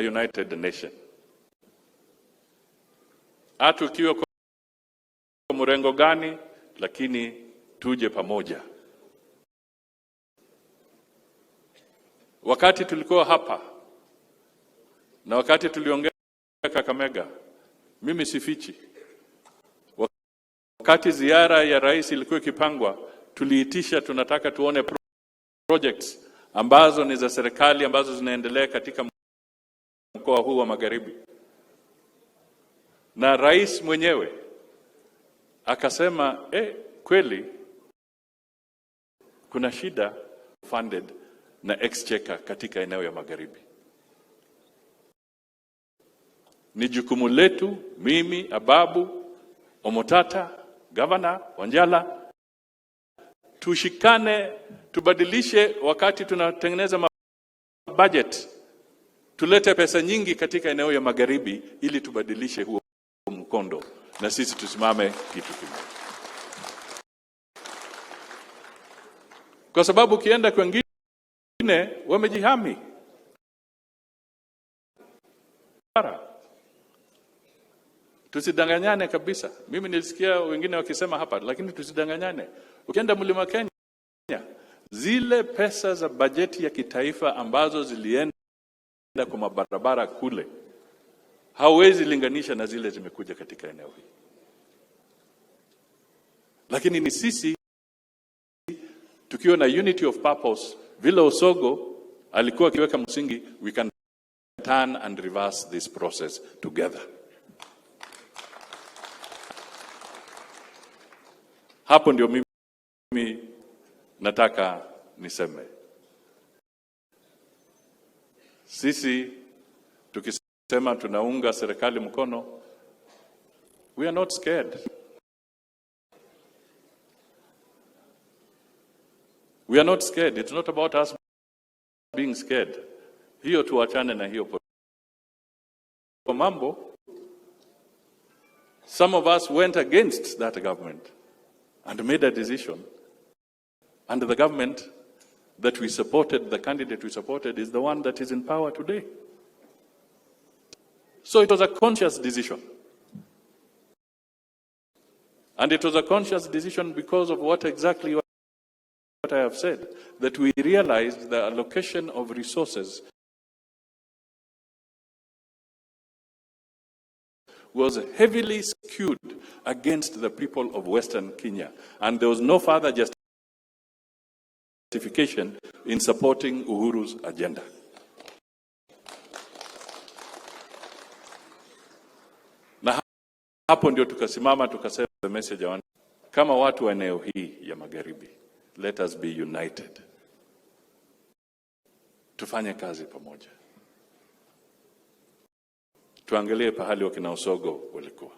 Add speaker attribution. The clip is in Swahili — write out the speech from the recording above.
Speaker 1: a united nation. Hata ukiwa kwa mrengo gani, lakini tuje pamoja. Wakati tulikuwa hapa na wakati tuliongea Kakamega, mimi sifichi, wakati ziara ya rais ilikuwa ikipangwa, tuliitisha tunataka tuone projects ambazo ni za serikali ambazo zinaendelea katika mkoa huu wa Magharibi. Na rais mwenyewe akasema kweli kuna shida funded na exchequer katika eneo ya Magharibi. Ni jukumu letu, mimi, Ababu, Omotata, Governor Wanjala, tushikane, tubadilishe. Wakati tunatengeneza budget, tulete pesa nyingi katika eneo ya Magharibi ili tubadilishe huo mkondo, na sisi tusimame kitu kimoja. Kwa sababu kienda kwengine wamejihami. Tusidanganyane kabisa. Mimi nilisikia wengine wakisema hapa, lakini tusidanganyane. Ukienda Mlima Kenya, zile pesa za bajeti ya kitaifa ambazo zilienda kwa mabarabara kule, hauwezi linganisha na zile zimekuja katika eneo hili. Lakini ni sisi tukiwa na unity of purpose, vile Osogo alikuwa akiweka msingi, we can turn and reverse this process together. Hapo ndio mimi nataka niseme. Sisi tukisema tunaunga serikali mkono, we are not scared. We are not scared. It's not about us being scared. Hiyo tuachane na hiyo. Kwa mambo, some of us went against that government and made a decision. And the government that we supported, the candidate we supported, is the one that is in power today. So it was a conscious decision. And it was a conscious decision because of what I have said, that we realized the allocation of resources was heavily skewed against the people of Western Kenya, and there was no further justification in supporting Uhuru's agenda. Na hapo ndio tukasimama tukasema the message kama watu wa eneo hii ya Magharibi, let us be united. Tufanye kazi pamoja. Tuangalie pahali wakina Osogo walikuwa.